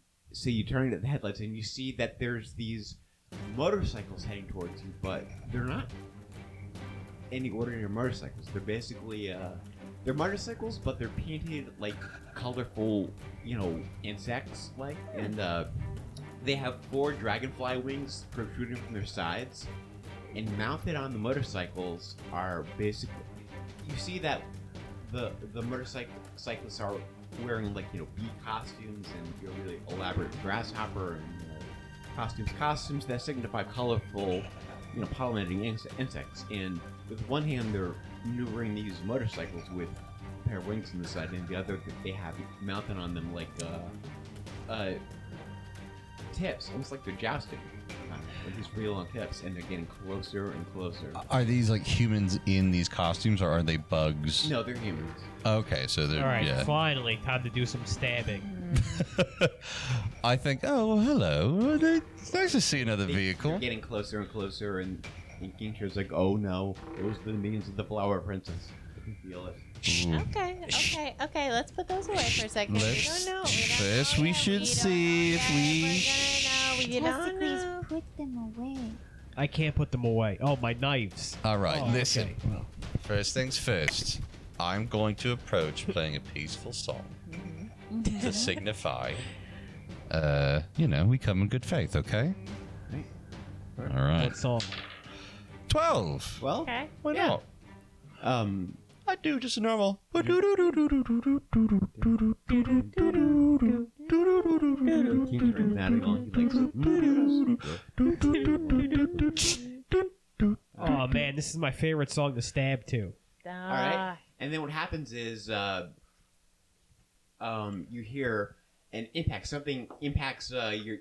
turn into the headlights, and you see that there's these motorcycles heading towards you, but they're not any ordinary motorcycles. They're basically they're motorcycles, but they're painted like colorful, insects like, and they have 4 dragonfly wings protruding from their sides, and mounted on the motorcycles are basically. You see that the motorcyclists are wearing like bee costumes and really elaborate grasshopper and costumes that signify colorful pollinating insects, and with one hand they're maneuvering these motorcycles with a pair of wings on the side, and the other they have mounted on them like tips, almost like they're jousting, like these real long tips, and they're getting closer and closer. Are these like humans in these costumes, or are they bugs? No, they're humans. Okay, so they're All right, yeah. finally, time to do some stabbing. I think, oh, well, hello. It's nice to see another vehicle. They're getting closer and closer, and King Turd's like, oh no, those are the minions of the Flower Princess. I can feel it. Okay. Let's put those away for a second. We don't know. First, we should see if we. We don't Please know. put them away. I can't put them away. Oh, my knives. All right, Oh, listen. okay. First things first. I'm going to approach playing a peaceful song to signify, we come in good faith, okay? All right. What song? 12. Well, Okay. Why yeah. not? I do just a normal. King Turd's nodding along. He likes Oh, man, this is my favorite song to stab to. All right. And then what happens is you hear an impact. Something impacts your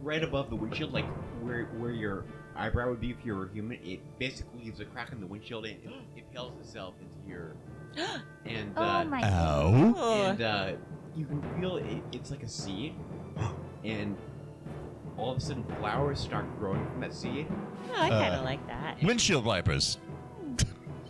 right above the windshield, like where your eyebrow would be if you were a human. It basically leaves a crack in the windshield, and it impales itself into your and Oh my Ow. and you can feel it. It's like a seed, and all of a sudden flowers start growing from that seed. Oh, I kind of like that. Windshield wipers.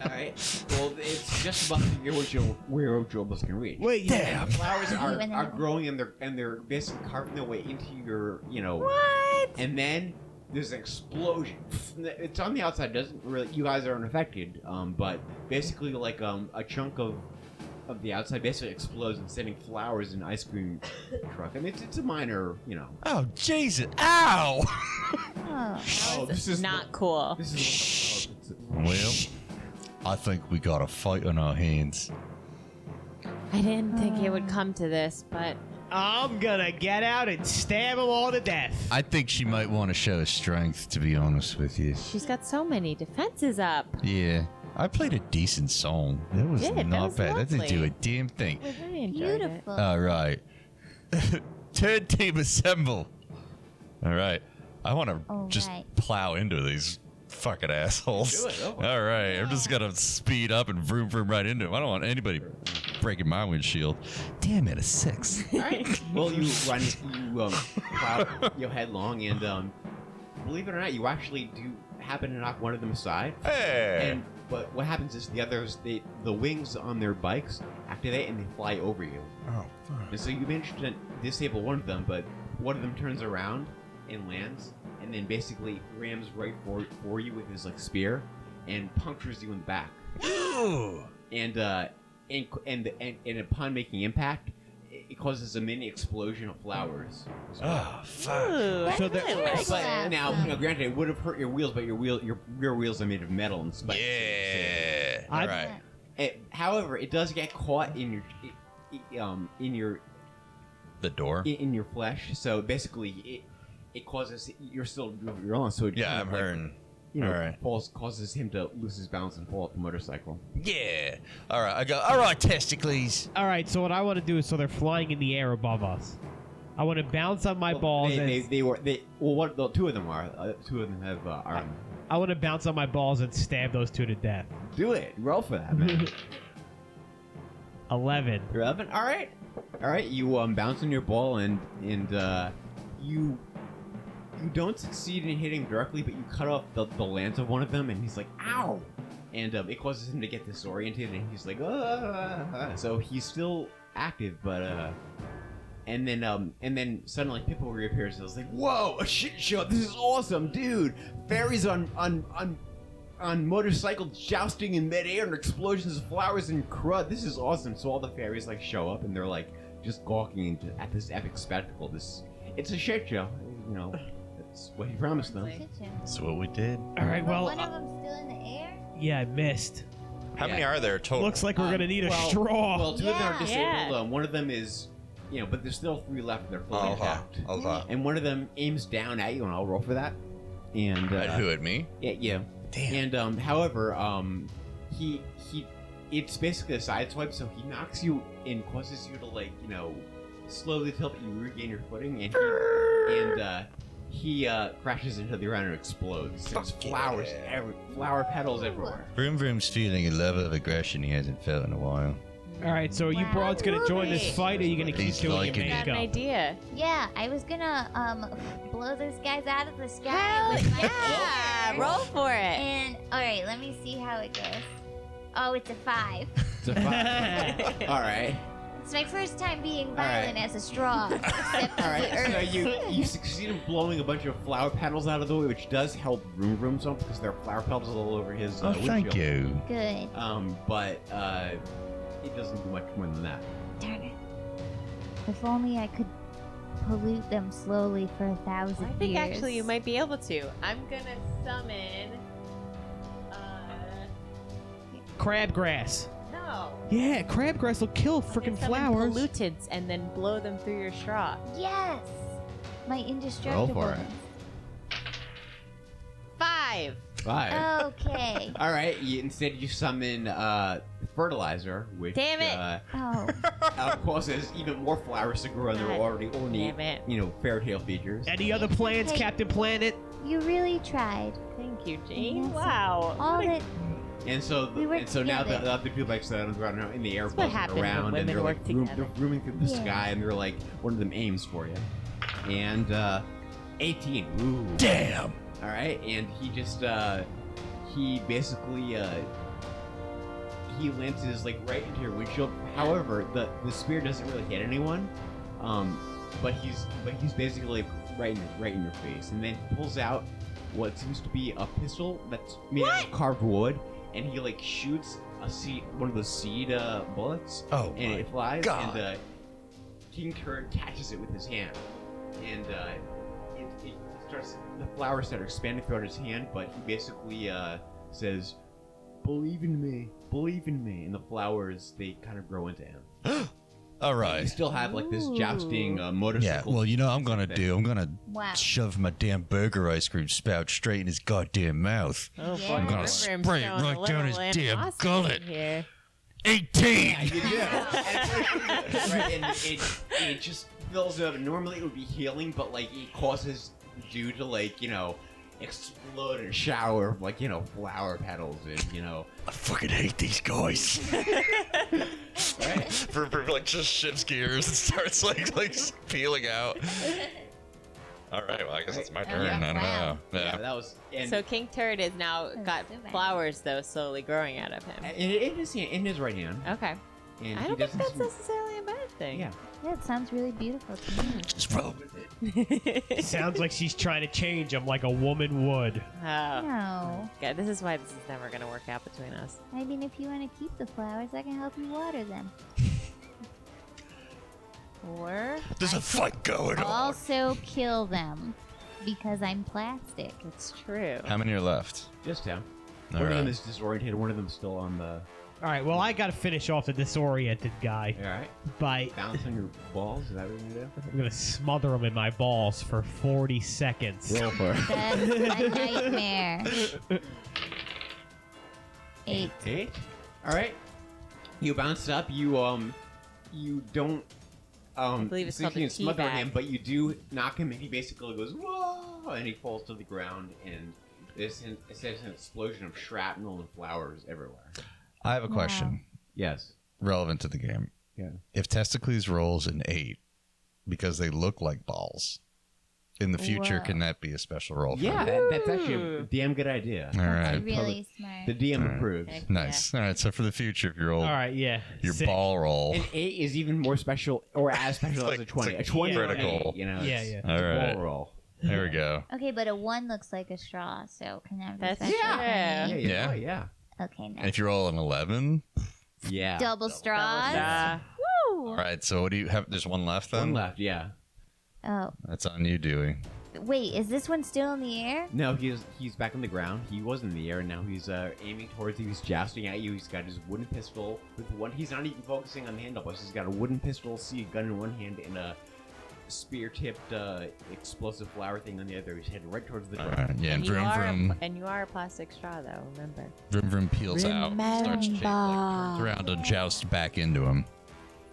All right. Well, it's just above your windshield where your windshield can reach. Wait, Damn. Flowers are growing, and they're basically carving their way into your What? And then there's an explosion. It's on the outside. Doesn't really. You guys aren't affected. But basically, like a chunk of the outside basically explodes and sending flowers in an ice cream truck. I mean, it's a minor, Oh, Jesus. Ow. Oh. this is Not cool. This is. Well, I think we got a fight on our hands. I didn't think it would come to this, but I'm gonna get out and stab them all to death. I think she might want to show her strength, to be honest with you. she's got so many defenses up. Yeah. I played a decent song. That was did. That not was bad. That didn't do lovely. a damn thing. I really enjoyed it. Beautiful. All right. Turd team assemble. All right. I want to All just right. plow into these fucking assholes. Do it, go. All right. I'm just going to speed up and vroom vroom right into them. I don't want anybody breaking my windshield. Damn it, a 6. All right. Well, you run, plow, headlong, and believe it or not, you actually do happen to knock one of them aside. Hey. But what happens is the others, the wings on their bikes activate and they fly over you. Oh, fuck. And so you manage to disable one of them, but one of them turns around and lands, and then basically rams right for you with his spear, and punctures you in the back. And upon making impact, it causes a mini explosion of flowers. Oh, fuck. Ooh, I So really there- like But that. now, granted, it would have hurt your wheels, but your rear wheels are made of metal and spikes. Yeah. I- All right. However, it does get caught in your The door? in your flesh. So basically, it causes you're still you're on. So it Yeah, kind I'm of hurting. You know, All right. causes him to lose his balance and fall off the motorcycle. Yeah. All right. I go, all right, testicles. All right, so what I want to do is, so they're flying in the air above us. I want to bounce on my balls. Two of them are. Two of them have armor. I want to bounce on my balls and stab those two to death. Do it. Roll for that, man. 11. 11. All right. You bounce on your ball and you don't succeed in hitting directly, but you cut off the lance of one of them, and he's like, "Ow!" And it causes him to get disoriented, and he's like, "Ah!" So he's still active, but and then suddenly Pippo reappears. And I was like, "Whoa, a shit show! This is awesome, dude! Fairies on on motorcycles jousting in midair and explosions of flowers and crud. This is awesome. So all the fairies like show up and they're like just gawking at this epic spectacle. It's a shit show. You know, that's what he promised them. That's what we did. All right, well, one of them's still in the air. yeah, I missed. How many are there total? Looks like we're gonna need a straw. Well, two of them are Yeah. disabled. One of them is, but there's still 3 left. They're fully intact. And one of them aims down at you, and I'll roll for that. And who at me? Yeah. Damn. And however, he it's basically a sideswipe, so he knocks you and causes you to slowly tilt, but you regain your footing, and he crashes into the ground and explodes. There's flowers, flower petals everywhere. Vroom Vroom's feeling a level of aggression he hasn't felt in a while. All right, so are you broads gonna join this fight, or are you gonna keep He's doing your liking it. Got an makeup? idea. Yeah, I was gonna blow those guys out of the sky. Hell with my yeah! spear. Roll for it. And all right, let me see how it goes. Oh, it's a 5. It's a 5. All right. It's my first time being right. violent as a straw, except All to right, the earth. so you succeed in blowing a bunch of flower petals out of the way, which does help Vroom Vroom some because there are flower petals all over his Oh, windshield. thank you. Good. But it doesn't do much more than that. Darn it. If only I could pollute them slowly for 1,000 years. I think actually you might be able to. I'm gonna summon. Crabgrass. No. Yeah, crabgrass will kill freaking Summon flowers. pollutants and then blow them through your straw. Yes! My Roll indestructible. for it. 5. 5. Okay. All right. Instead, you summon fertilizer, which Damn it. causes even more flowers to grow. And they're God already only damn it. fairy tale features. Any other plans, Hey. Captain Planet? You really tried. Thank you, Jane. Yes. Wow. All What a- that. And so, We work now the together. other people like sit on the ground in the air, That's what buzzing happens when around, and women they're work like together. they're rooming through the Yeah. sky, and they're like one of them aims for you, and 18. Ooh. Damn. All right, and he just he basically he lances right into your windshield. However, the spear doesn't really hit anyone, but he's basically right in your face, and then he pulls out what seems to be a pistol that's made out of carved wood, and he shoots one of those seed bullets, Oh and my it flies, God. and King Turd catches it with his hand, and it starts. The flowers start expanding throughout his hand, but he basically says, believe in me," and the flowers they kind of grow into him. All You right. still have this jousting Yeah, motorcycle. well, you know what I'm going to thing. do? I'm going to Wow. shove my damn burger ice cream spout straight in his goddamn mouth. Oh, Yeah. boy. I'm gonna River's spray it showing right a down little his damn animosity gullet. Here. 18! Yeah, you do. Right, and it just fills up. Normally it would be healing, but it causes you to explode in a shower of flower petals and I fucking hate these guys. right. for just shifts gears and starts peeling out. All right, well I guess it's my turn. Yeah. I don't Wow. know. Yeah, that was. And So King Turd has now got so bad. flowers, though, slowly growing out of him. in his right hand. Okay. And I he don't think doesn't that's seem- necessarily a bad thing. Yeah. Yeah, it sounds really beautiful to me. Just roll with it. Sounds like she's trying to change him like a woman would. Oh. No. God, this is why this is never going to work out between us. I mean, if you want to keep the flowers, I can help you water them. Or There's a fight going on. Also kill them. Because I'm plastic. it's true. How many are left? Just him. All One of them right. is disoriented. One of them's still on the. All right, well, I got to finish off the disoriented guy All right. by Bounce on your balls. Is that what you're gonna I'm going to smother him in my balls for 40 seconds. do? Roll for it. That's a nightmare. 8. 8. All right. You bounce up. You don't. believe it's so called you a can smother teabag. him, but you do knock him, and he basically goes whoa, and he falls to the ground, and there's an explosion of shrapnel and flowers everywhere. I have a Wow. question Yes. relevant to the game. Yeah. If Testicles rolls an 8 because they look like balls, in the future, Whoa. can that be a special roll? Yeah, For that's actually a damn good idea. All right. Really smart. The DM All right. approves. Heck Nice. All right. So for the future, if you roll All right, yeah. your Sick. ball roll, An 8 is even more special, or as special as a 20. it's like A 20 or an critical. 8, you know. Yeah, it's yeah. a All right. ball roll. There we go. Okay, but a 1 looks like a straw, so can that be That's special? true. Yeah. Yeah. Yeah. Okay, And nice. if you roll an 11, Yeah. Double straws. Double Woo! all right. So what do you have? There's one left then. One left. Yeah. Oh, That's on you, Dewey. wait, is this one still in the air? No, he's back on the ground. He was in the air, and now he's aiming towards you. He's jousting at you. He's got his wooden pistol with one. He's not even focusing on the handlebars. He's got a wooden pistol, a gun in one hand, and a spear-tipped explosive flower thing on the other. He's headed right towards the All ground. right. Yeah. And vroom And you are a plastic straw, though. Remember. vroom peels out. Starts turns around to joust back into him.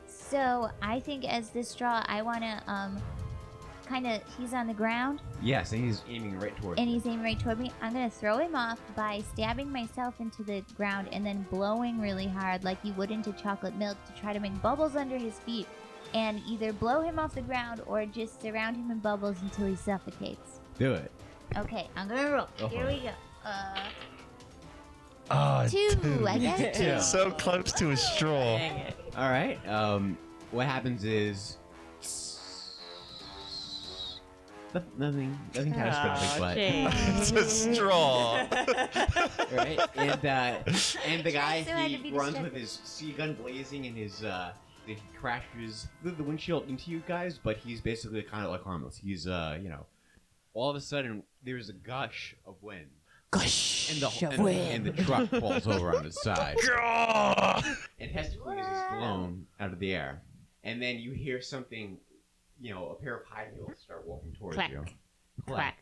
So I think as this straw, I want to kind of. He's on the ground Yes, and he's aiming right towards. and you. he's aiming right toward me. I'm gonna throw him off by stabbing myself into the ground and then blowing really hard, like you would into chocolate milk, to try to make bubbles under his feet, and either blow him off the ground or just surround him in bubbles until he suffocates. Do it. Okay, I'm gonna roll. Here we go. Oh, 2. I guess 2. So close to a straw. Dang it. All right. What happens is nothing catastrophic, but It's a straw. right. And the guy, So I had to he be runs distracted. with his sea gun blazing and his he crashes through the windshield into you guys, but he's basically kind of like harmless. He's all of a sudden there's a gush of wind. Gosh. And the truck falls over on its side. And Hesticles is blown out of the air. And then you hear something, a pair of high heels start walking towards Clack. you. Clack.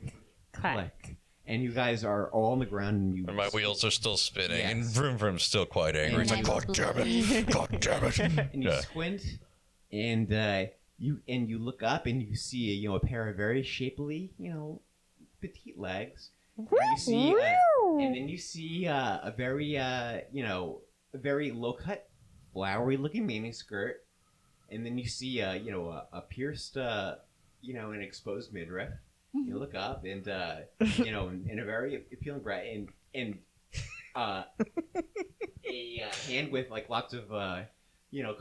Clack. Click. And you guys are all on the ground and you... And my wheels are still spinning, and Yes. Vroom's still quite angry. He's like, God damn it! God damn it! And you Yeah. squint, and you look up and you see a pair of very shapely, petite legs. And you see, and then you see a very low cut, flowery looking mini skirt, and then you see a pierced, an exposed midriff. You look up and in a very appealing bright and a hand with like lots of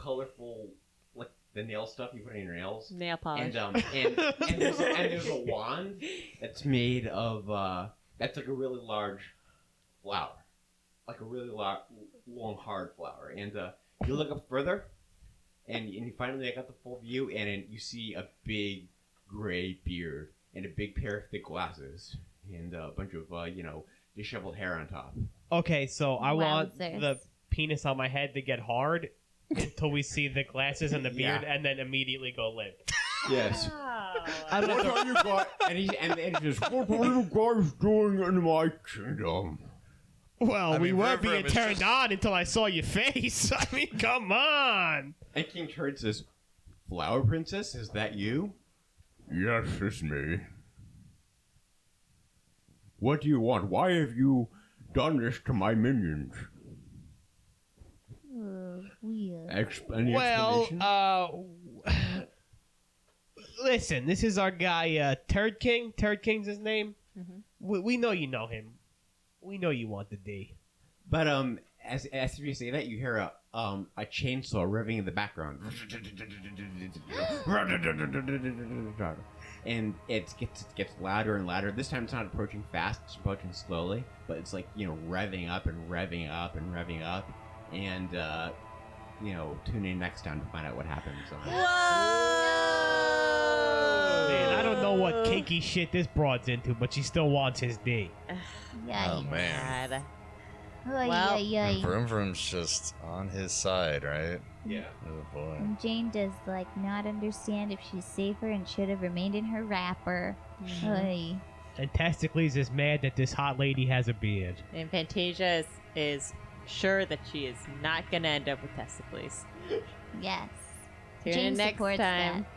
colorful, like the nail stuff you put in your nails. Nail polish. And there's a wand that's made of that's like a really large flower, like a really long hard flower. And you look up further, and you finally got the full view, and then you see a big gray beard and a big pair of thick glasses and a bunch of disheveled hair on top. Okay, so I want Wowzers. the penis on my head to get hard until we see the glasses and the beard, and then immediately go limp. Yes. I don't What know. are you guys? And he just, what are you guys doing in my kingdom? Well, I we mean, were Reverend being is turned just- on until I saw your face. I mean, come on. And King Turd says, "Flower Princess, is that you?" Yes, it's me. What do you want? Why have you done this to my minions? Weird. Any Well, explanation? listen, this is our guy, Turd King. Turd King's his name. Mhm. We know you know him. We know you want the D. But as you say that, you hear a chainsaw revving in the background, and it gets louder and louder. This time it's not approaching fast; it's approaching slowly. But it's like revving up and revving up and revving up, and tune in next time to find out what happens. Man, I don't know what kinky shit this broad's into, but she still wants his D. Yeah. Oh man. God. Well, And Vroom's just on his side, right? Yeah. Oh boy. And Jane does not understand if she's safer and should have remained in her wrapper. Oy. And Testicles is mad that this hot lady has a beard. And Fantasia is sure that she is not going to end up with testicles. Yes. Tune Jane in next supports time that.